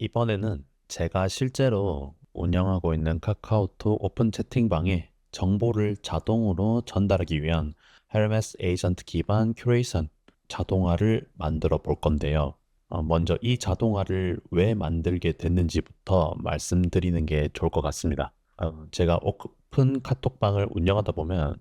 이번에는 제가 실제로 운영하고 있는 카카오톡 오픈 채팅방에 정보를 자동으로 전달하기 위한 헬메스 에이전트 기반 큐레이션 자동화를 만들어 볼 건데요. 먼저 이 자동화를 왜 만들게 됐는지부터 말씀드리는 게 좋을 것 같습니다. 제가 오픈 카톡방을 운영하다 보면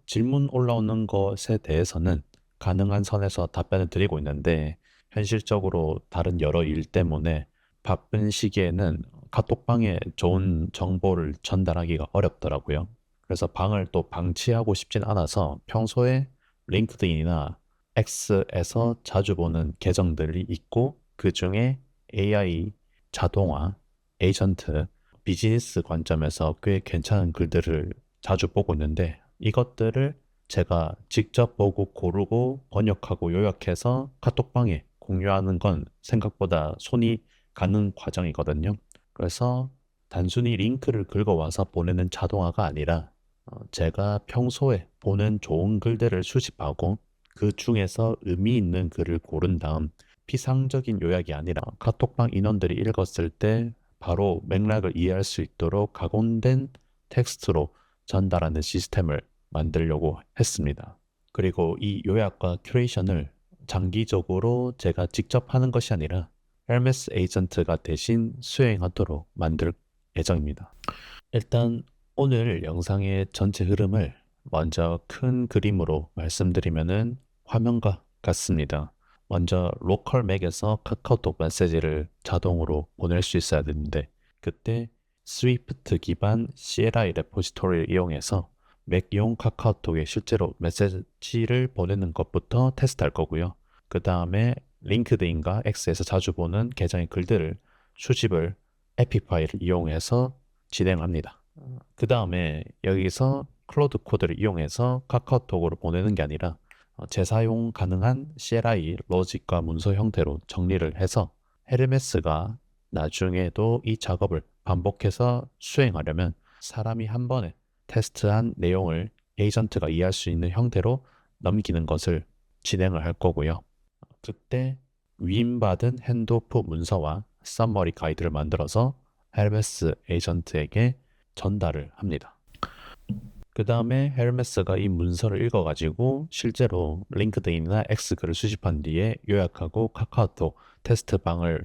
질문 올라오는 것에 대해서는 가능한 선에서 답변을 드리고 있는데, 현실적으로 다른 여러 일 때문에 바쁜 시기에는 카톡방에 좋은 정보를 전달하기가 어렵더라고요. 그래서 방을 또 방치하고 싶진 않아서 평소에 링크드인이나 X에서 자주 보는 계정들이 있고, 그 중에 AI, 자동화, 에이전트, 비즈니스 관점에서 꽤 괜찮은 글들을 자주 보고 있는데, 이것들을 제가 직접 보고 고르고 번역하고 요약해서 카톡방에 공유하는 건 생각보다 손이 가는 과정이거든요. 그래서 단순히 링크를 긁어와서 보내는 자동화가 아니라 제가 평소에 보는 좋은 글들을 수집하고 그 중에서 의미 있는 글을 고른 다음 피상적인 요약이 아니라 카톡방 인원들이 읽었을 때 바로 맥락을 이해할 수 있도록 각온된 텍스트로 전달하는 시스템을 만들려고 했습니다. 그리고 이 요약과 큐레이션을 장기적으로 제가 직접 하는 것이 아니라 헬메스 에이전트가 대신 수행하도록 만들 예정입니다. 일단 오늘 영상의 전체 흐름을 먼저 큰 그림으로 말씀드리면은 화면과 같습니다. 먼저 로컬 맥에서 카카오톡 메시지를 자동으로 보낼 수 있어야 되는데, 그때 스위프트 기반 CLI 레포지토리를 이용해서 맥용 카카오톡에 실제로 메시지를 보내는 것부터 테스트할 거고요. 그 다음에 링크드인과 X에서 자주 보는 계정의 글들을 수집을 에피 파일을 이용해서 진행합니다. 그 다음에 여기서 클로드 코드를 이용해서 카카오톡으로 보내는 게 아니라 재사용 가능한 CLI 로직과 문서 형태로 정리를 해서 헤르메스가 나중에도 이 작업을 반복해서 수행하려면 사람이 한 번에 테스트한 내용을 에이전트가 이해할 수 있는 형태로 넘기는 것을 진행을 할 거고요. 그때 위임받은 핸드오프 문서와 썸머리 가이드를 만들어서 헤르메스 에이전트에게 전달을 합니다. 그 다음에 헤르메스가 이 문서를 읽어가지고 실제로 링크드인이나 X글을 수집한 뒤에 요약하고 카카오톡 테스트방으로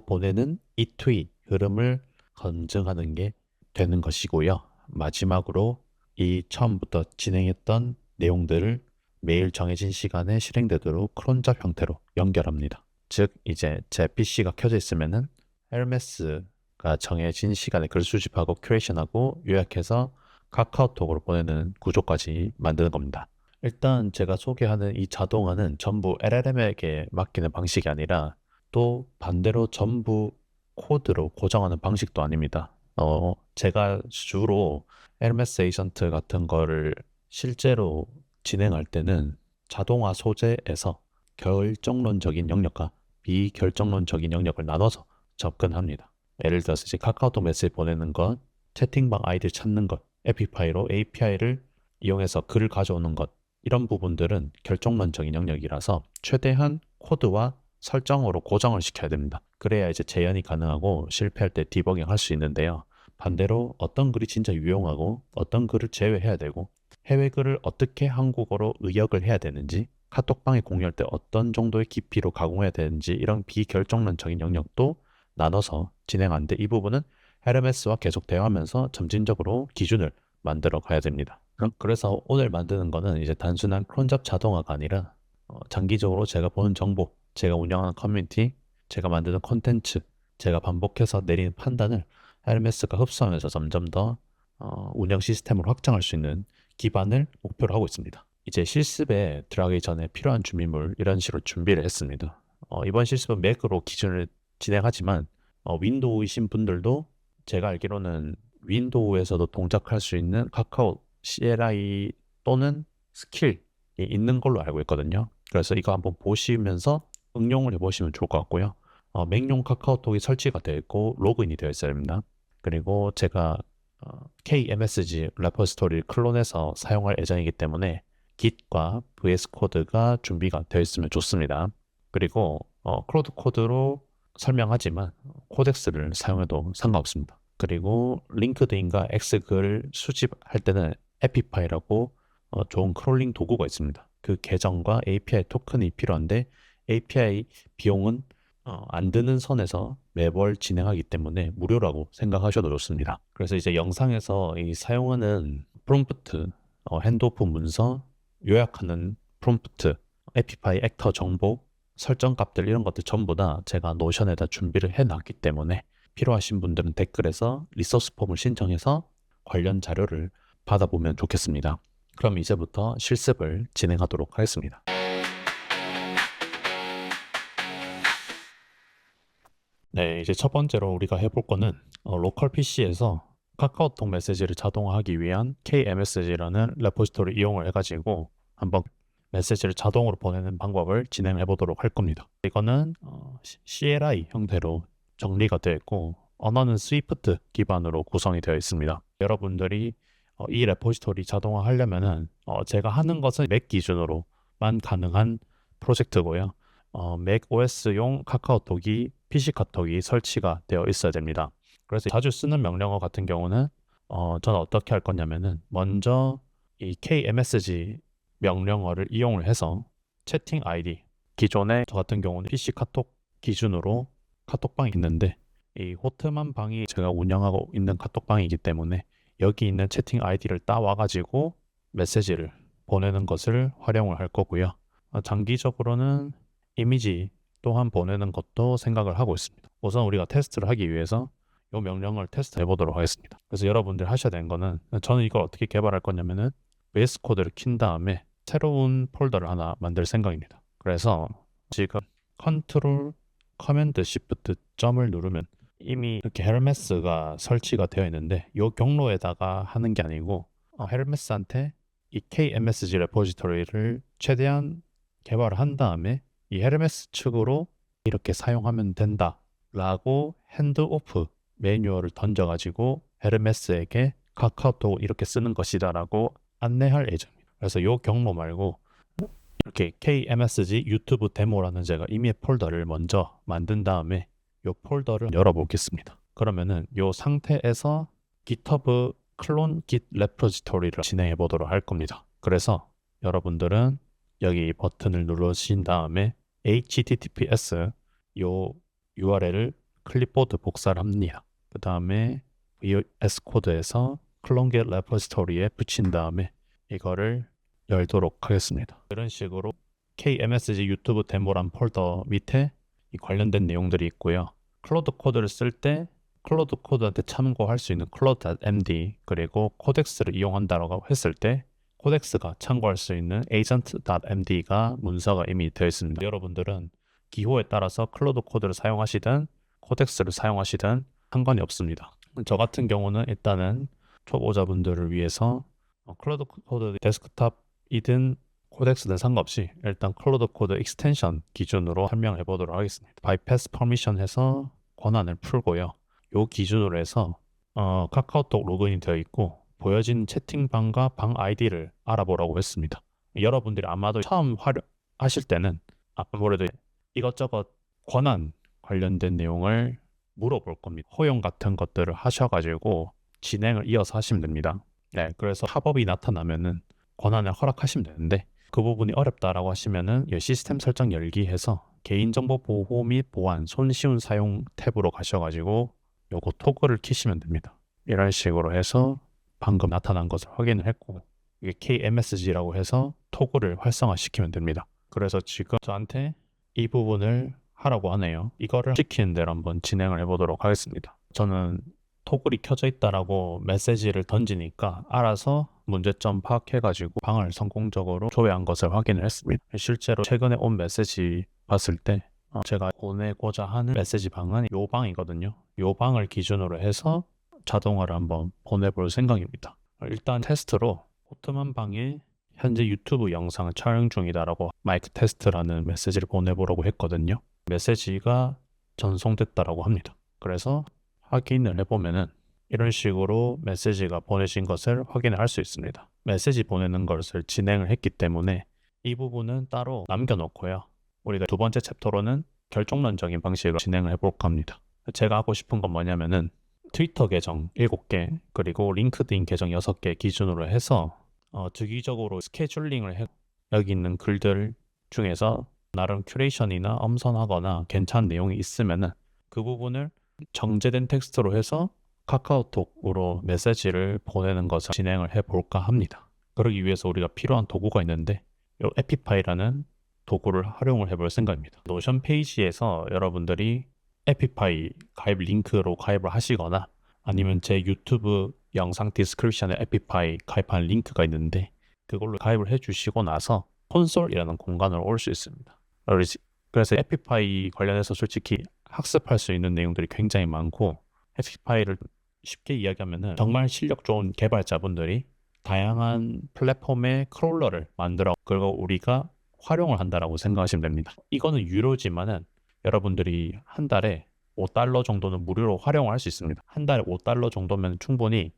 보내는 이투이 흐름을 검증하는 게 되는 것이고요. 마지막으로 이 처음부터 진행했던 내용들을 매일 정해진 시간에 실행되도록 크론잡 형태로 연결합니다. 즉 이제 제 PC가 켜져 있으면은 헤르메스가 정해진 시간에 글을 수집하고 큐레이션하고 요약해서 카카오톡으로 보내는 구조까지 만드는 겁니다. 일단 제가 소개하는 이 자동화는 전부 LLM에게 맡기는 방식이 아니라 또 반대로 전부 코드로 고정하는 방식도 아닙니다. 제가 주로 LMS 에이전트 같은 거를 실제로 진행할 때는 자동화 소재에서 결정론적인 영역과 비결정론적인 영역을 나눠서 접근합니다. 예를 들어서 이제 카카오톡 메시지 보내는 것, 채팅방 아이디 찾는 것, 에피파이로 API를 이용해서 글을 가져오는 것, 이런 부분들은 결정론적인 영역이라서 최대한 코드와 설정으로 고정을 시켜야 됩니다. 그래야 이제 재현이 가능하고 실패할 때 디버깅 할 수 있는데요. 반대로 어떤 글이 진짜 유용하고 어떤 글을 제외해야 되고 해외 글을 어떻게 한국어로 의역을 해야 되는지, 카톡방에 공유할 때 어떤 정도의 깊이로 가공해야 되는지, 이런 비결정론적인 영역도 나눠서 진행하는데, 이 부분은 헤르메스와 계속 대화하면서 점진적으로 기준을 만들어 가야 됩니다. 그래서 오늘 만드는 거는 이제 단순한 크론잡 자동화가 아니라 장기적으로 제가 보는 정보, 제가 운영하는 커뮤니티, 제가 만드는 콘텐츠, 제가 반복해서 내리는 판단을 헤르메스가 흡수하면서 점점 더 운영 시스템을 확장할 수 있는 기반을 목표로 하고 있습니다. 이제 실습에 들어가기 전에 필요한 준비물 이런 식으로 준비를 했습니다. 이번 실습은 맥으로 기준을 진행하지만 윈도우이신 분들도 제가 알기로는 윈도우에서도 동작할 수 있는 카카오 CLI 또는 스킬이 있는 걸로 알고 있거든요. 그래서 이거 한번 보시면서 응용을 해보시면 좋을 것 같고요. 맥용 카카오톡이 설치가 되어 있고 로그인이 되어 있어야 됩니다. 그리고 제가 KMSG 레포지토리를 클론해서 사용할 예정이기 때문에 Git과 VS 코드가 준비가 되어 있으면 좋습니다. 그리고 클로드 코드로 설명하지만 코덱스를 사용해도 상관없습니다. 그리고 링크드인과 X글 수집할 때는 에피파이라고 좋은 크롤링 도구가 있습니다. 그 계정과 API 토큰이 필요한데 API 비용은 안 드는 선에서 매월 진행하기 때문에 무료라고 생각하셔도 좋습니다. 그래서 이제 영상에서 이 사용하는 프롬프트, 핸드오프 문서, 요약하는 프롬프트, 에피파이 액터 정보, 설정 값들 이런 것들 전부 다 제가 노션에다 준비를 해놨기 때문에 필요하신 분들은 댓글에서 리소스 폼을 신청해서 관련 자료를 받아보면 좋겠습니다. 그럼 이제부터 실습을 진행하도록 하겠습니다. 네, 이제 첫 번째로 우리가 해볼 거는 로컬 PC에서 카카오톡 메시지를 자동화하기 위한 KMSG라는 레포지토리 이용을 해가지고 한번 메시지를 자동으로 보내는 방법을 진행해 보도록 할 겁니다. 이거는 CLI 형태로 정리가 되어 있고 언어는 스위프트 기반으로 구성이 되어 있습니다. 여러분들이 이 레포지토리 자동화 하려면은 제가 하는 것은 맥 기준으로만 가능한 프로젝트고요. 맥 OS용 카카오톡이 PC 카톡이 설치가 되어 있어야 됩니다. 그래서 자주 쓰는 명령어 같은 경우는 저는 어떻게 할 거냐면은 먼저 이 KMSG 명령어를 이용을 해서 채팅 아이디 기존에 저 같은 경우는 PC 카톡 기준으로 카톡방이 있는데 이 호트만 방이 제가 운영하고 있는 카톡방이기 때문에 여기 있는 채팅 아이디를 따와 가지고 메시지를 보내는 것을 활용을 할 거고요. 장기적으로는 이미지 또한 보내는 것도 생각을 하고 있습니다. 우선 우리가 테스트를 하기 위해서 이 명령을 테스트해 보도록 하겠습니다. 그래서 여러분들 하셔야 되는 거는 저는 이걸 어떻게 개발할 거냐면은 VS 코드를 킨 다음에 새로운 폴더를 하나 만들 생각입니다. 그래서 지금 컨트롤 커맨드 시프트 점을 누르면 이미 이렇게 헤르메스가 설치가 되어 있는데 이 경로에다가 하는 게 아니고 헤르메스한테 이 KMSG 레포지토리를 최대한 개발을 한 다음에 이 헤르메스 측으로 이렇게 사용하면 된다 라고 핸드오프 매뉴얼을 던져가지고 헤르메스에게 카카오톡 이렇게 쓰는 것이다 라고 안내할 예정입니다. 그래서 이 경로 말고 이렇게 KMSG 유튜브 데모라는 제가 이미 폴더를 먼저 만든 다음에 이 폴더를 열어보겠습니다. 그러면은 이 상태에서 GitHub 클론 git 레포지토리를 진행해 보도록 할 겁니다. 그래서 여러분들은 여기 버튼을 누르신 다음에 https 요 URL을 클립보드 복사를 합니다. 그 다음에 VS 코드에서 클론 git 레포지토리에 붙인 다음에 이거를 열도록 하겠습니다. 이런 식으로 KMSG 유튜브 데모란 폴더 밑에 이 관련된 내용들이 있고요. 클로드 코드를 쓸 때 클로드 코드한테 참고할 수 있는 클로드.md 그리고 코덱스를 이용한다고 했을 때 코덱스가 참고할 수 있는 agent.md가 문서가 이미 되어 있습니다. 여러분들은 기호에 따라서 클로드 코드를 사용하시든 코덱스를 사용하시든 상관이 없습니다. 저 같은 경우는 일단은 초보자분들을 위해서 클로드 코드 데스크탑이든 코덱스든 상관없이 일단 클로드 코드 익스텐션 기준으로 설명해 보도록 하겠습니다. bypass permission 해서 권한을 풀고요. 요 기준으로 해서 카카오톡 로그인이 되어 있고 보여진 채팅방과 방 아이디를 알아보라고 했습니다. 여러분들이 아마도 처음 하실 때는 아무래도 이것저것 권한 관련된 내용을 물어볼 겁니다. 허용 같은 것들을 하셔가지고 진행을 이어서 하시면 됩니다. 네, 그래서 팝업이 나타나면은 권한을 허락하시면 되는데 그 부분이 어렵다라고 하시면은 시스템 설정 열기 해서 개인정보 보호 및 보안 손쉬운 사용 탭으로 가셔가지고 요거 토글을 키시면 됩니다. 이런 식으로 해서 방금 나타난 것을 확인을 했고 이게 KMSG라고 해서 토글을 활성화시키면 됩니다. 그래서 지금 저한테 이 부분을 하라고 하네요. 이거를 시키는 대로 한번 진행을 해보도록 하겠습니다. 저는 토글이 켜져 있다라고 메시지를 던지니까 알아서 문제점 파악해가지고 방을 성공적으로 조회한 것을 확인을 했습니다. 실제로 최근에 온 메시지 봤을 때 제가 보내고자 하는 메시지 방은 요 방이거든요. 요 방을 기준으로 해서 자동화를 한번 보내볼 생각입니다. 일단 테스트로 호트만 방에 현재 유튜브 영상을 촬영 중이다라고 마이크 테스트라는 메시지를 보내보라고 했거든요. 메시지가 전송됐다라고 합니다. 그래서 확인을 해보면은 이런 식으로 메시지가 보내진 것을 확인을 할 수 있습니다. 메시지 보내는 것을 진행을 했기 때문에 이 부분은 따로 남겨놓고요. 우리가 두 번째 챕터로는 결정론적인 방식으로 진행을 해볼까 합니다. 제가 하고 싶은 건 뭐냐면은 트위터 계정 7개 그리고 링크드인 계정 6개 기준으로 해서 주기적으로 스케줄링을 해 여기 있는 글들 중에서 나름 큐레이션이나 엄선하거나 괜찮은 내용이 있으면은 그 부분을 정제된 텍스트로 해서 카카오톡으로 메시지를 보내는 것을 진행을 해볼까 합니다. 그러기 위해서 우리가 필요한 도구가 있는데 이 에피파이라는 도구를 활용을 해볼 생각입니다. 노션 페이지에서 여러분들이 에피파이 가입 링크로 가입을 하시거나 아니면 제 유튜브 영상 디스크립션에 에피파이 가입한 링크가 있는데 그걸로 가입을 해주시고 나서 콘솔이라는 공간으로 올 수 있습니다. 그래서 에피파이 관련해서 솔직히 학습할 수 있는 내용들이 굉장히 많고 에피파이를 쉽게 이야기하면은 정말 실력 좋은 개발자분들이 다양한 플랫폼의 크롤러를 만들어 그리고 우리가 활용을 한다라고 생각하시면 됩니다. 이거는 유료지만은 여러분들이 한 달에 $5 정도는 무료로 활용할 수 있습니다. 한 달에 $5 정도면 충분히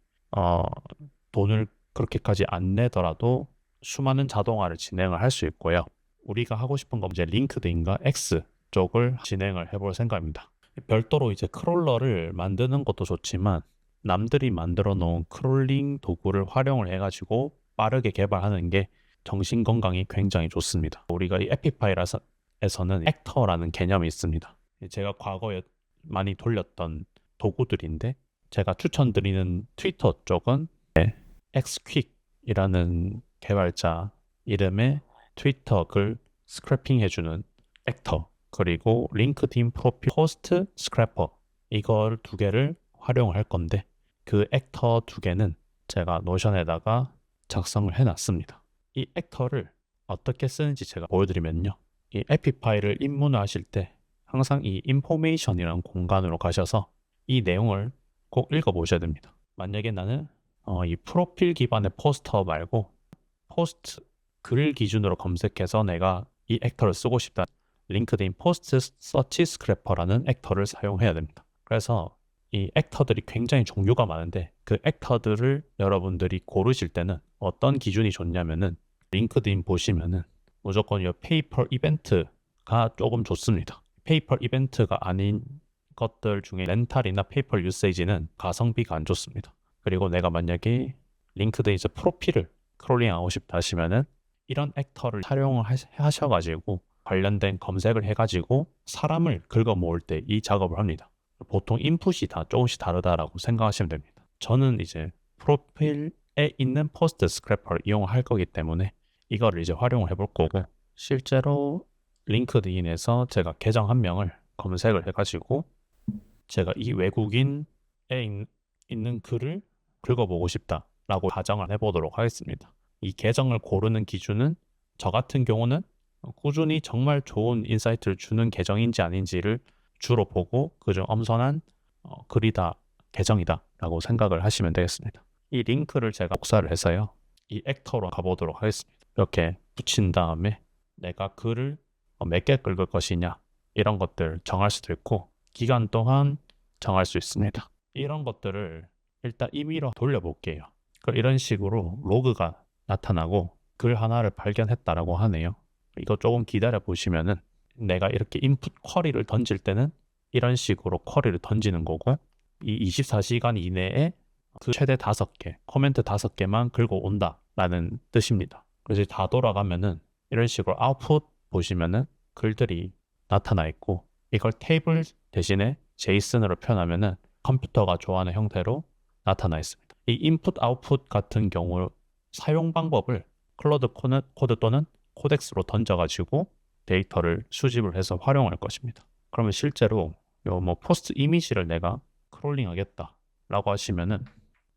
돈을 그렇게까지 안 내더라도 수많은 자동화를 진행을 할 수 있고요. 우리가 하고 싶은 건 이제 링크드인과 X 쪽을 진행을 해볼 생각입니다. 별도로 이제 크롤러를 만드는 것도 좋지만 남들이 만들어 놓은 크롤링 도구를 활용을 해가지고 빠르게 개발하는 게 정신 건강이 굉장히 좋습니다. 우리가 이 에피파이에서는 액터라는 개념이 있습니다. 제가 과거에 많이 돌렸던 도구들인데 제가 추천드리는 트위터 쪽은 엑스퀵이라는 개발자 이름의 트위터 글 스크래핑 해주는 액터 그리고 링크드인 프로필 포스트 스크래퍼 이걸 두 개를 활용을 할 건데 그 액터 두 개는 제가 노션에다가 작성을 해놨습니다. 이 액터를 어떻게 쓰는지 제가 보여드리면요. 이 에피파이를 입문을 하실 때 항상 이 인포메이션이라는 공간으로 가셔서 이 내용을 꼭 읽어보셔야 됩니다. 만약에 나는 이 프로필 기반의 포스터 말고 포스트 글 기준으로 검색해서 내가 이 액터를 쓰고 싶다. 링크드인 포스트 서치 스크래퍼라는 액터를 사용해야 됩니다. 그래서 이 액터들이 굉장히 종류가 많은데 그 액터들을 여러분들이 고르실 때는 어떤 기준이 좋냐면은 링크드인 보시면은 무조건 이 페이퍼 이벤트가 조금 좋습니다. 페이퍼 이벤트가 아닌 것들 중에 렌탈이나 페이퍼 유세이지는 가성비가 안 좋습니다. 그리고 내가 만약에 링크드인 프로필을 크롤링하고 싶다 하시면은 이런 액터를 활용을 하셔가지고 관련된 검색을 해가지고 사람을 긁어 모을 때 이 작업을 합니다. 보통 인풋이 다 조금씩 다르다라고 생각하시면 됩니다. 저는 이제 프로필에 있는 포스트 스크래퍼를 이용할 거기 때문에 이거를 이제 활용을 해볼 거고 실제로 링크드인에서 제가 계정 한 명을 검색을 해가지고 제가 이 외국인에 있는 글을 긁어보고 싶다라고 가정을 해보도록 하겠습니다. 이 계정을 고르는 기준은 저 같은 경우는 꾸준히 정말 좋은 인사이트를 주는 계정인지 아닌지를 주로 보고 그중 엄선한 글이다, 계정이다 라고 생각을 하시면 되겠습니다. 이 링크를 제가 복사를 해서요. 이 액터로 가보도록 하겠습니다. 이렇게 붙인 다음에 내가 글을 몇 개 긁을 것이냐 이런 것들 정할 수도 있고 기간 동안 정할 수 있습니다. 이런 것들을 일단 임의로 돌려볼게요. 이런 식으로 로그가 나타나고 글 하나를 발견했다라고 하네요. 이거 조금 기다려 보시면은 내가 이렇게 인풋 쿼리를 던질 때는 이런 식으로 쿼리를 던지는 거고 이 24시간 이내에 그 최대 5개, 코멘트 5개만 긁어 온다 라는 뜻입니다. 그래서 다 돌아가면은 이런 식으로 아웃풋 보시면은 글들이 나타나 있고 이걸 테이블 대신에 제이슨으로 표현하면은 컴퓨터가 좋아하는 형태로 나타나 있습니다. 이 인풋 아웃풋 같은 경우 사용 방법을 클로드 코드 또는 코덱스로 던져가지고 데이터를 수집을 해서 활용할 것입니다. 그러면 실제로 요 포스트 이미지를 내가 크롤링 하겠다 라고 하시면은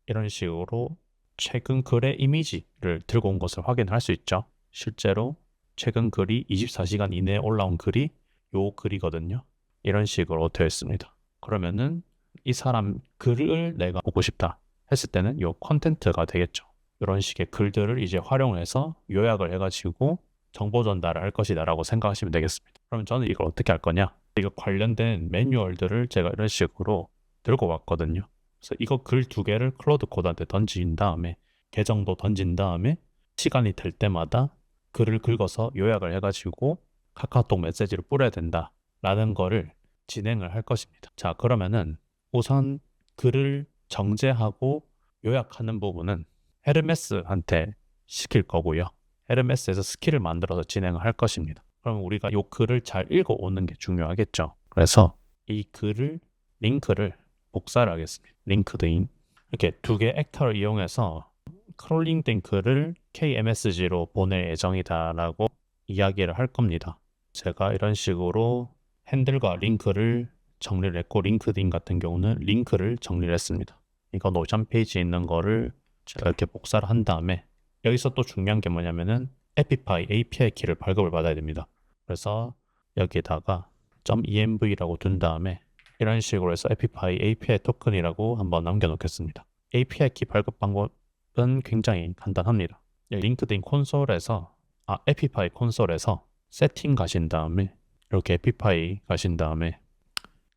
이런 식으로 최근 글의 이미지를 들고 온 것을 확인할 수 있죠. 실제로 최근 글이 24시간 이내에 올라온 글이 요 글이거든요. 이런 식으로 되어 있습니다. 그러면은 이 사람 글을 내가 보고 싶다 했을 때는 요 컨텐트가 되겠죠. 이런 식의 글들을 이제 활용해서 요약을 해가지고 정보 전달을 할 것이다 라고 생각하시면 되겠습니다. 그럼 저는 이걸 어떻게 할 거냐? 이거 관련된 매뉴얼들을 제가 이런 식으로 들고 왔거든요. 그래서 이거 글 2개를 클로드 코드한테 던진 다음에 계정도 던진 다음에 시간이 될 때마다 글을 긁어서 요약을 해가지고 카카오톡 메시지를 뿌려야 된다 라는 거를 진행을 할 것입니다. 자, 그러면은 우선 글을 정제하고 요약하는 부분은 헤르메스한테 시킬 거고요. 헤르메스에서 스킬을 만들어서 진행을 할 것입니다. 그럼 우리가 이 글을 잘 읽어오는 게 중요하겠죠. 그래서 이 글을 링크를 복사를 하겠습니다. 링크드인 이렇게 두 개 액터를 이용해서 크롤링된 글을 KMSG로 보낼 예정이다라고 이야기를 할 겁니다. 제가 이런 식으로 핸들과 링크를 정리를 했고 링크드인 같은 경우는 링크를 정리를 했습니다. 이거 노션 페이지에 있는 거를 제가 이렇게 복사를 한 다음에 여기서 또 중요한 게 뭐냐면은 에피파이 API 키를 발급을 받아야 됩니다. 그래서 여기에다가 .env라고 둔 다음에 이런 식으로 해서 에피파이 API 토큰이라고 한번 남겨놓겠습니다. API 키 발급 방법은 굉장히 간단합니다. 링크드인 콘솔에서 에피파이 콘솔에서 세팅 가신 다음에 이렇게 에피파이 가신 다음에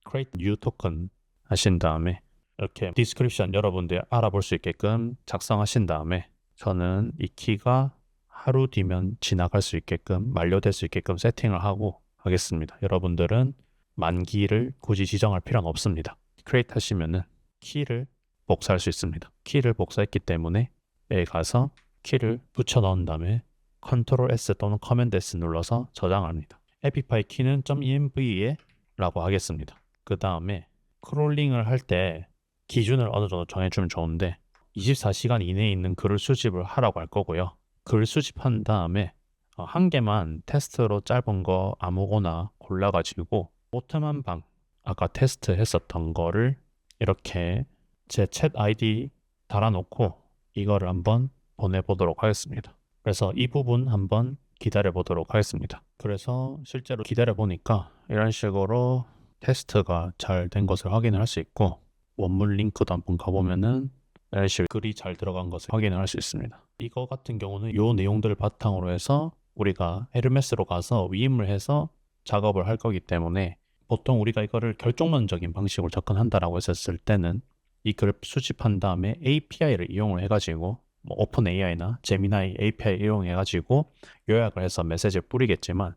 create new token 하신 다음에 이렇게 디스크립션 여러분들이 알아볼 수 있게끔 작성하신 다음에 저는 이 키가 하루 뒤면 지나갈 수 있게끔 만료될 수 있게끔 세팅을 하고 하겠습니다. 여러분들은 만기를 굳이 지정할 필요는 없습니다. create 하시면은 키를 복사할 수 있습니다. 키를 복사했기 때문에 여기 가서 키를 붙여 넣은 다음에 Ctrl S 또는 Command S 눌러서 저장합니다. 에피파이 키는 .env에 라고 하겠습니다. 그 다음에 크롤링을 할 때 기준을 어느 정도 정해주면 좋은데 24시간 이내에 있는 글을 수집을 하라고 할 거고요. 글 수집한 다음에 한 개만 테스트로 짧은 거 아무거나 골라가지고 보텀 한 방 아까 테스트 했었던 거를 이렇게 제 챗 아이디 달아놓고 이거를 한번 보내보도록 하겠습니다. 그래서 이 부분 한번 기다려 보도록 하겠습니다. 그래서 실제로 기다려 보니까 이런 식으로 테스트가 잘 된 것을 확인을 할 수 있고 원문 링크도 한번 가보면은 이런 식으로 글이 잘 들어간 것을 확인을 할 수 있습니다. 이거 같은 경우는 이 내용들을 바탕으로 해서 우리가 헤르메스로 가서 위임을 해서 작업을 할 거기 때문에 보통 우리가 이거를 결정론적인 방식으로 접근한다라고 했었을 때는 이 글을 수집한 다음에 API를 이용을 해가지고 뭐 오픈 AI나 제미나이 API 이용해가지고 요약을 해서 메시지를 뿌리겠지만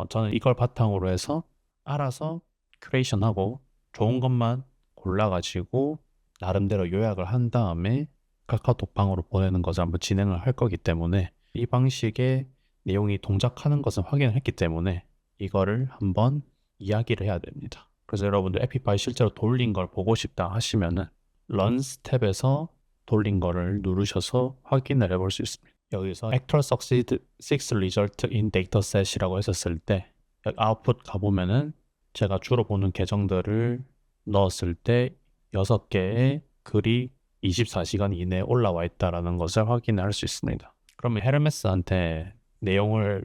저는 이걸 바탕으로 해서 알아서 큐레이션하고 좋은 것만 골라가지고 나름대로 요약을 한 다음에 카카오톡방으로 보내는 것을 한번 진행을 할 거기 때문에 이 방식의 내용이 동작하는 것은 확인을 했기 때문에 이거를 한번 이야기를 해야 됩니다. 그래서 여러분들 에피파이 실제로 돌린 걸 보고 싶다 하시면은 런 스텝에서 돌린 거를 누르셔서 확인을 해볼 수 있습니다. 여기서 Actor Succeed 6 Result in Dataset이라고 했었을 때 여기 아웃풋 가보면은 제가 주로 보는 계정들을 넣었을 때 6개의 글이 24시간 이내에 올라와 있다는 것을 확인할 수 있습니다. 그러면 헤르메스한테 내용을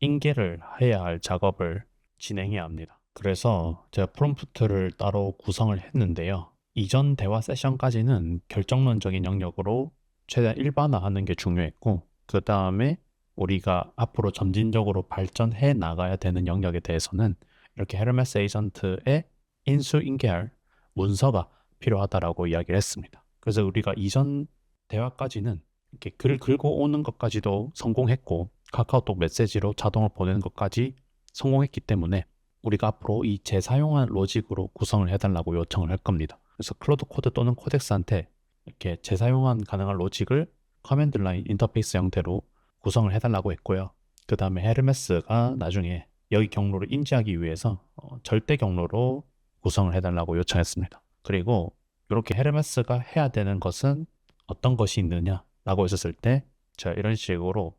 인계를 해야 할 작업을 진행해야 합니다. 그래서 제가 프롬프트를 따로 구성을 했는데요. 이전 대화 세션까지는 결정론적인 영역으로 최대한 일반화하는 게 중요했고 그 다음에 우리가 앞으로 점진적으로 발전해 나가야 되는 영역에 대해서는 이렇게 헤르메스 에이전트의 인수인계할 문서가 필요하다라고 이야기를 했습니다. 그래서 우리가 이전 대화까지는 이렇게 글을 긁고 오는 것까지도 성공했고 카카오톡 메시지로 자동으로 보내는 것까지 성공했기 때문에 우리가 앞으로 이 재사용한 로직으로 구성을 해달라고 요청을 할 겁니다. 그래서 클로드 코드 또는 코덱스한테 이렇게 재사용한 가능한 로직을 커맨드 라인 인터페이스 형태로 구성을 해달라고 했고요. 그 다음에 헤르메스가 나중에 여기 경로를 인지하기 위해서 절대 경로로 구성을 해달라고 요청했습니다. 그리고 이렇게 헤르메스가 해야 되는 것은 어떤 것이 있느냐라고 했었을 때 제가 이런 식으로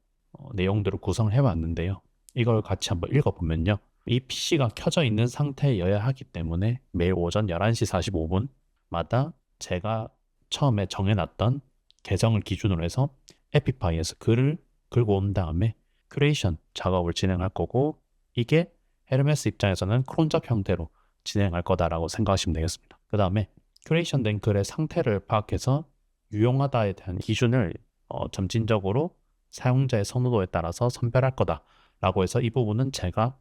내용들을 구성을 해왔는데요. 이걸 같이 한번 읽어보면요. 이 PC가 켜져 있는 상태여야 하기 때문에 매일 오전 11시 45분마다 제가 처음에 정해놨던 계정을 기준으로 해서 에피파이에서 글을 긁고 온 다음에 큐레이션 작업을 진행할 거고 이게 헤르메스 입장에서는 크론잡 형태로 진행할 거다라고 생각하시면 되겠습니다. 그 다음에 큐레이션 된 글의 상태를 파악해서 유용하다에 대한 기준을 점진적으로 사용자의 선호도에 따라서 선별할 거다라고 해서 이 부분은 제가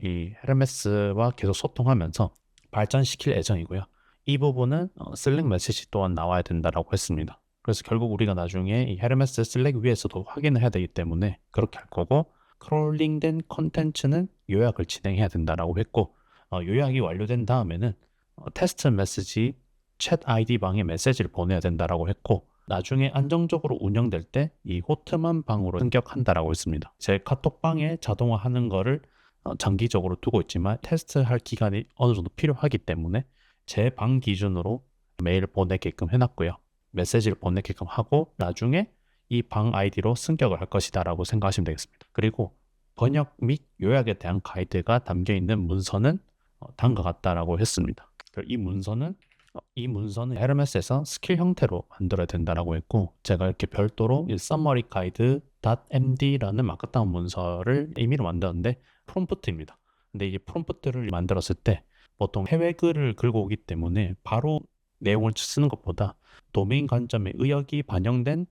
이 헤르메스와 계속 소통하면서 발전시킬 예정이고요. 이 부분은 슬랙 메시지 또한 나와야 된다라고 했습니다. 그래서 결국 우리가 나중에 이 헤르메스 슬랙 위에서도 확인을 해야 되기 때문에 그렇게 할 거고 크롤링된 콘텐츠는 요약을 진행해야 된다라고 했고 요약이 완료된 다음에는 테스트 메시지 챗 아이디 방에 메시지를 보내야 된다라고 했고, 나중에 안정적으로 운영될 때 이 호트만 방으로 승격한다라고 했습니다. 제 카톡 방에 자동화하는 거를 장기적으로 두고 있지만 테스트할 기간이 어느 정도 필요하기 때문에 제 방 기준으로 메일을 보내게끔 해놨고요. 메시지를 보내게끔 하고 나중에 이 방 아이디로 승격을 할 것이다 라고 생각하시면 되겠습니다. 그리고 번역 및 요약에 대한 가이드가 담겨있는 문서는 다음과 같다라고 했습니다. 이 문서는 헤르메스에서 스킬 형태로 만들어야 된다라고 했고, 제가 이렇게 별도로 이 summary guide.md라는 마크다운 문서를 임의로 만들었는데 프롬프트입니다. 근데 이 프롬프트를 만들었을 때 보통 해외 글을 긁어 오기 때문에 바로 내용을 쓰는 것보다 도메인 관점의 의역이 반영된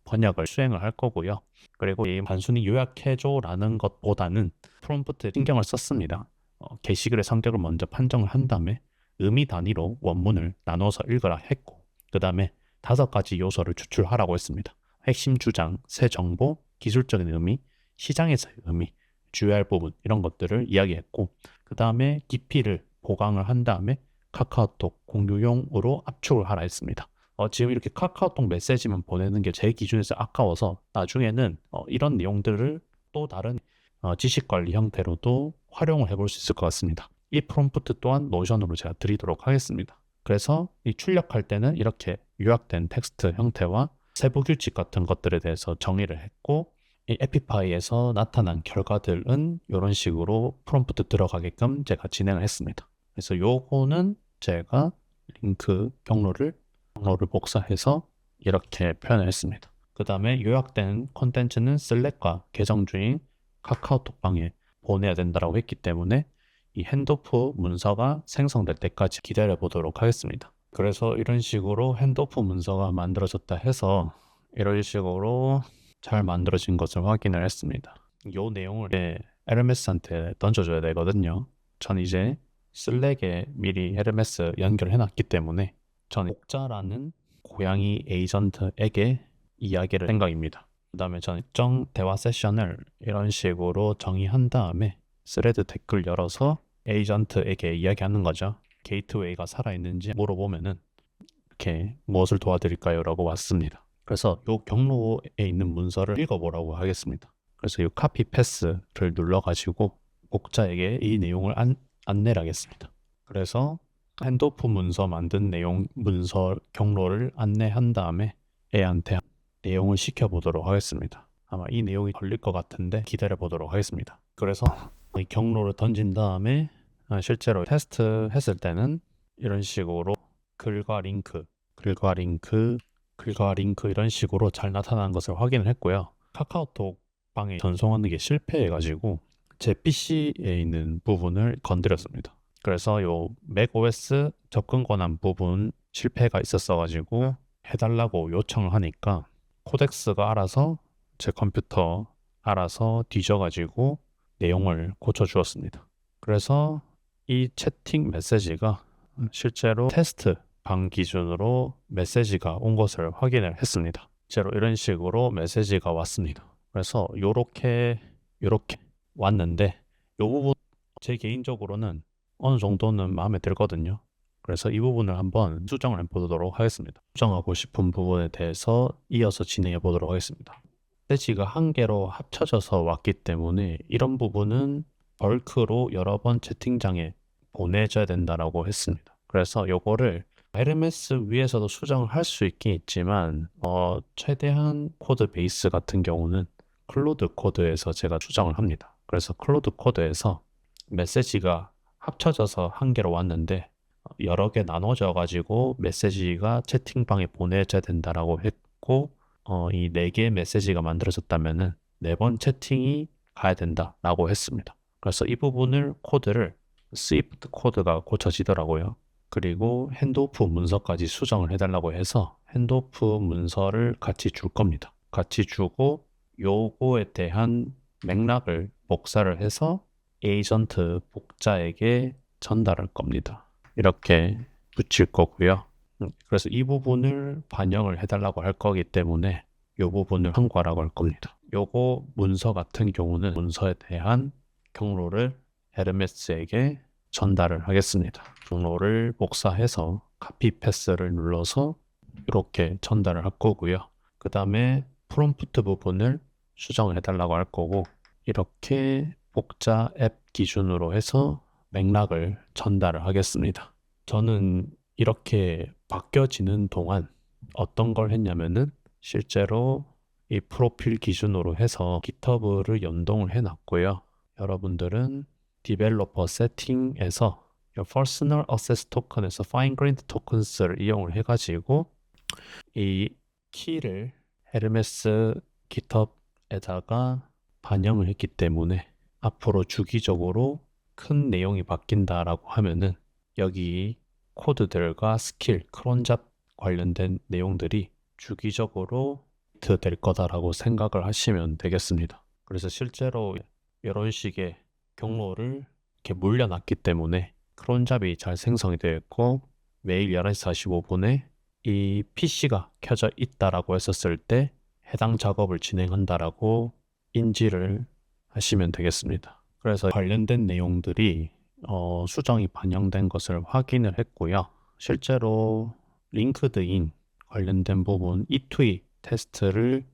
번역을 수행을 할 거고요. 그리고 이 단순히 요약해줘라는 것보다는 프롬프트에 신경을 썼습니다. 게시글의 성격을 먼저 판정을 한 다음에 의미 단위로 원문을 나눠서 읽으라 했고, 그 다음에 5가지 요소를 추출하라고 했습니다. 핵심 주장, 새 정보, 기술적인 의미, 시장에서의 의미, 주의할 부분 이런 것들을 이야기했고, 그 다음에 깊이를 보강을 한 다음에 카카오톡 공유용으로 압축을 하라 했습니다. 지금 이렇게 카카오톡 메시지만 보내는 게 제 기준에서 아까워서 나중에는 이런 내용들을 또 다른 지식관리 형태로도 활용을 해볼 수 있을 것 같습니다. 이 프롬프트 또한 노션으로 제가 드리도록 하겠습니다. 그래서 이 출력할 때는 이렇게 요약된 텍스트 형태와 세부 규칙 같은 것들에 대해서 정의를 했고, 이 에피파이에서 나타난 결과들은 이런 식으로 프롬프트 들어가게끔 제가 진행을 했습니다. 그래서 요거는 제가 링크 경로를 복사해서 이렇게 표현을 했습니다. 그 다음에 요약된 콘텐츠는 슬랙과 계정 주인 카카오톡방에 보내야 된다고 했기 때문에 이 핸드오프 문서가 생성될 때까지 기다려 보도록 하겠습니다. 그래서 이런 식으로 핸드오프 문서가 만들어졌다 해서 이런 식으로 잘 만들어진 것을 확인을 했습니다. 이 내용을 헤르메스한테 던져줘야 되거든요. 전 이제 슬랙에 미리 헤르메스 연결해 놨기 때문에 저는 복자라는 고양이 에이전트에게 이야기를 생각입니다. 그 다음에 저는 일정 대화 세션을 이런 식으로 정의한 다음에 스레드 댓글 열어서 에이전트에게 이야기하는 거죠. 게이트웨이가 살아있는지 물어보면은 이렇게 무엇을 도와드릴까요? 라고 왔습니다. 그래서 이 경로에 있는 문서를 읽어보라고 하겠습니다. 그래서 이 카피 패스를 눌러가지고 복자에게 이 내용을 안내를 하겠습니다. 그래서 핸드오프 문서 만든 내용 문서 경로를 안내한 다음에 애한테 내용을 시켜보도록 하겠습니다. 아마 이 내용이 걸릴 것 같은데 기다려 보도록 하겠습니다. 그래서 이 경로를 던진 다음에 실제로 테스트 했을 때는 이런 식으로 글과 링크 이런 식으로 잘 나타나는 것을 확인을 했고요. 카카오톡 방에 전송하는 게 실패해가지고 제 PC에 있는 부분을 건드렸습니다. 그래서 요 맥OS 접근 권한 부분 실패가 있었어가지고 해달라고 요청을 하니까 코덱스가 알아서 제 컴퓨터 알아서 뒤져가지고 내용을 고쳐주었습니다. 그래서 이 채팅 메시지가 실제로 테스트 방 기준으로 메시지가 온 것을 확인을 했습니다. 실제로 이런 식으로 메시지가 왔습니다. 그래서 요렇게 왔는데 이 부분 제 개인적으로는 어느 정도는 마음에 들거든요. 그래서 이 부분을 한번 수정을 해보도록 하겠습니다. 수정하고 싶은 부분에 대해서 이어서 진행해 보도록 하겠습니다. 메시지가 한 개로 합쳐져서 왔기 때문에 이런 부분은 벌크로 여러 번 채팅장에 보내줘야 된다라고 했습니다. 그래서 요거를 헤르메스 위에서도 수정을 할 수 있긴 있지만 최대한 코드 베이스 같은 경우는 클로드 코드에서 제가 수정을 합니다. 그래서 클로드 코드에서 메시지가 합쳐져서 한 개로 왔는데 여러 개 나눠져 가지고 메시지가 채팅방에 보내줘야 된다라고 했고 이 4개의 메시지가 만들어졌다면은 4번 채팅이 가야 된다라고 했습니다. 그래서 이 부분을 코드를 스위프트 코드가 고쳐지더라고요. 그리고 핸드오프 문서까지 수정을 해달라고 해서 핸드오프 문서를 같이 줄 겁니다. 같이 주고 요거에 대한 맥락을 복사를 해서 에이전트 복자에게 전달할 겁니다. 이렇게 붙일 거고요. 그래서 이 부분을 반영을 해달라고 할 거기 때문에 이 부분을 한과라고 할 겁니다. 요거 문서 같은 경우는 문서에 대한 경로를 헤르메스에게 전달을 하겠습니다. 경로를 복사해서 카피 패스를 눌러서 이렇게 전달을 할 거고요. 그 다음에 프롬프트 부분을 수정을 해달라고 할 거고, 이렇게 복자 앱 기준으로 해서 맥락을 전달을 하겠습니다. 저는 이렇게 바뀌어지는 동안 어떤 걸 했냐면은 실제로 이 프로필 기준으로 해서 GitHub를 연동을 해놨고요. 여러분들은 디벨로퍼 세팅에서 Personal Access Token에서 Fine Grained Tokens를 이용을 해가지고 이 키를 헤르메스 GitHub에다가 반영을 했기 때문에 앞으로 주기적으로 큰 내용이 바뀐다라고 하면은 여기 코드들과 스킬, 크론잡 관련된 내용들이 주기적으로 될 거다라고 생각을 하시면 되겠습니다. 그래서 실제로 이런 식의 경로를 이렇게 물려놨기 때문에 크론잡이 잘 생성이 되어 있고 매일 11시 45분에 이 PC가 켜져 있다라고 했었을 때 해당 작업을 진행한다라고 인지를 하시면 되겠습니다. 그래서 관련된 내용들이 수정이 반영된 것을 확인을 했고요. 실제로 링크드인 관련된 부분 E2E 테스트를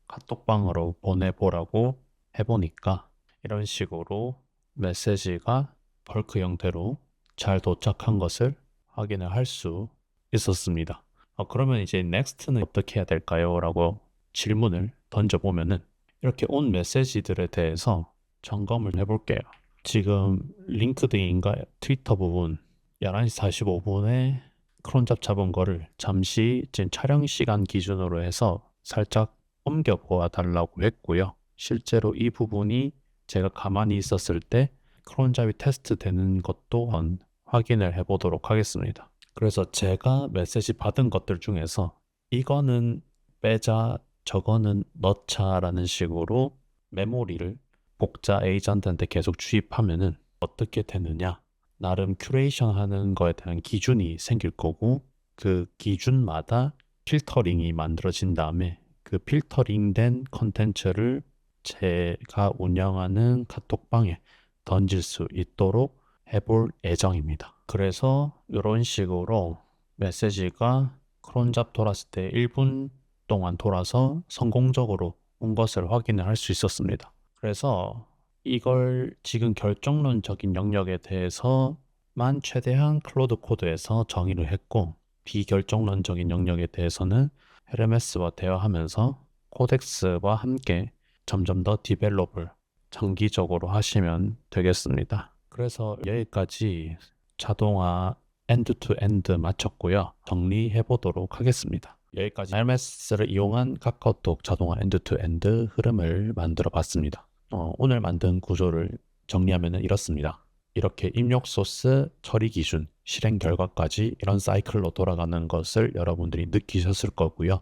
카톡방으로 보내보라고 해보니까 이런 식으로 메시지가 벌크 형태로 잘 도착한 것을 확인을 할 수 있었습니다. 그러면 이제 넥스트는 어떻게 해야 될까요? 라고 질문을 던져보면은 이렇게 온 메시지들에 대해서 점검을 해볼게요. 지금 링크드인과 트위터 부분 11시 45분에 크론잡 잡은 거를 잠시 지금 촬영 시간 기준으로 해서 살짝 옮겨 보아 달라고 했고요. 실제로 이 부분이 제가 가만히 있었을 때 크론잡이 테스트 되는 것 또한 확인을 해 보도록 하겠습니다. 그래서 제가 메시지 받은 것들 중에서 이거는 빼자, 저거는 넣자라는 식으로 메모리를 복자 에이전트한테 계속 주입하면은 어떻게 되느냐? 나름 큐레이션 하는 거에 대한 기준이 생길 거고 그 기준마다 필터링이 만들어진 다음에 그 필터링된 컨텐츠를 제가 운영하는 카톡방에 던질 수 있도록 해볼 예정입니다. 그래서 이런 식으로 메시지가 크론잡 돌았을 때 1분 동안 돌아서 성공적으로 온 것을 확인을 할 수 있었습니다. 그래서 이걸 지금 결정론적인 영역에 대해서만 최대한 클로드 코드에서 정의를 했고 비결정론적인 영역에 대해서는 헤르메스와 대화하면서 코덱스와 함께 점점 더 디벨롭을 장기적으로 하시면 되겠습니다. 그래서 여기까지 자동화 엔드 투 엔드 마쳤고요. 정리해 보도록 하겠습니다. 여기까지 HRMS를 이용한 카카오톡 자동화 엔드 투 엔드 흐름을 만들어 봤습니다. 오늘 만든 구조를 정리하면 이렇습니다. 이렇게 입력 소스, 처리 기준, 실행 결과까지 이런 사이클로 돌아가는 것을 여러분들이 느끼셨을 거고요.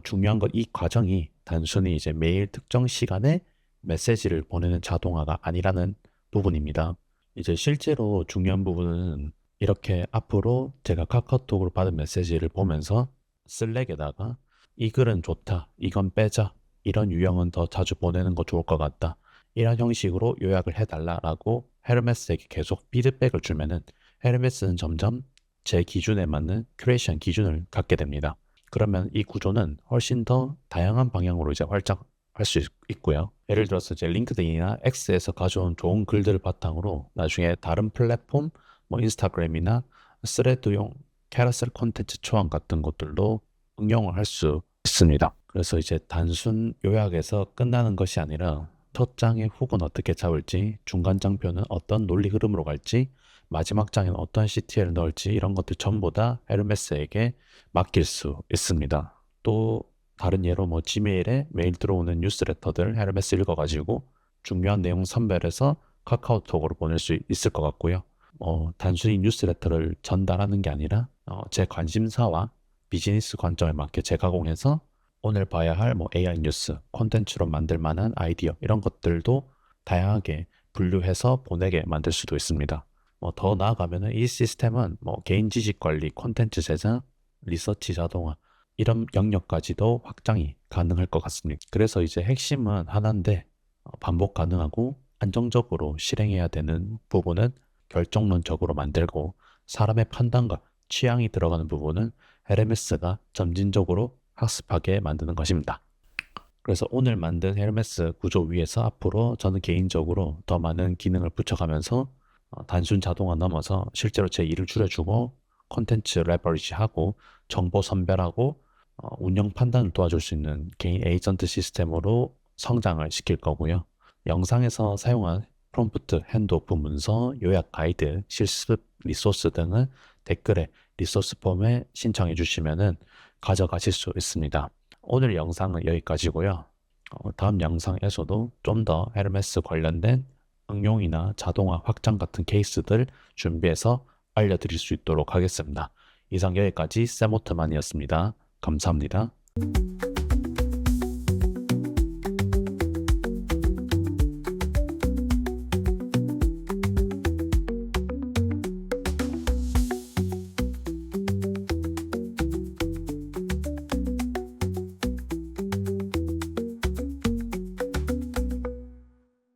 중요한 건 이 과정이 단순히 이제 매일 특정 시간에 메시지를 보내는 자동화가 아니라는 부분입니다. 이제 실제로 중요한 부분은 이렇게 앞으로 제가 카카오톡으로 받은 메시지를 보면서 슬랙에다가 이 글은 좋다, 이건 빼자, 이런 유형은 더 자주 보내는 거 좋을 것 같다, 이런 형식으로 요약을 해달라라고 헤르메스에게 계속 피드백을 주면은 헤르메스는 점점 제 기준에 맞는 큐레이션 기준을 갖게 됩니다. 그러면 이 구조는 훨씬 더 다양한 방향으로 이제 활짝할 수 있고요. 예를 들어서 이제 링크드인이나 X에서 가져온 좋은 글들을 바탕으로 나중에 다른 플랫폼, 뭐 인스타그램이나 스레드용 캐러셀 콘텐츠 초안 같은 것들도 응용을 할 수 있습니다. 그래서 이제 단순 요약에서 끝나는 것이 아니라 첫 장의 훅은 어떻게 잡을지, 중간 장표는 어떤 논리 흐름으로 갈지, 마지막 장에는 어떤 CTL을 넣을지 이런 것들 전부 다 헤르메스에게 맡길 수 있습니다. 또 다른 예로 뭐 지메일에 메일 들어오는 뉴스레터들 헤르메스 읽어가지고 중요한 내용 선별해서 카카오톡으로 보낼 수 있을 것 같고요. 단순히 뉴스레터를 전달하는 게 아니라 제 관심사와 비즈니스 관점에 맞게 재가공해서 오늘 봐야 할 뭐 AI 뉴스, 콘텐츠로 만들 만한 아이디어 이런 것들도 다양하게 분류해서 보내게 만들 수도 있습니다. 더 나아가면 이 시스템은 뭐 개인 지식 관리, 콘텐츠 제작, 리서치 자동화 이런 영역까지도 확장이 가능할 것 같습니다. 그래서 이제 핵심은 하나인데 반복 가능하고 안정적으로 실행해야 되는 부분은 결정론적으로 만들고 사람의 판단과 취향이 들어가는 부분은 헤르메스가 점진적으로 학습하게 만드는 것입니다. 그래서 오늘 만든 헤르메스 구조 위에서 앞으로 저는 개인적으로 더 많은 기능을 붙여가면서 단순 자동화 넘어서 실제로 제 일을 줄여주고 콘텐츠 레버리지하고 정보 선별하고 운영 판단을 도와줄 수 있는 개인 에이전트 시스템으로 성장을 시킬 거고요. 영상에서 사용한 프롬프트, 핸드오프 문서, 요약 가이드, 실습 리소스 등은 댓글에 리소스 폼에 신청해 주시면 가져가실 수 있습니다. 오늘 영상은 여기까지고요. 다음 영상에서도 좀 더 헤르메스 관련된 응용이나 자동화 확장 같은 케이스들 준비해서 알려드릴 수 있도록 하겠습니다. 이상 여기까지 세모트만이었습니다. 감사합니다.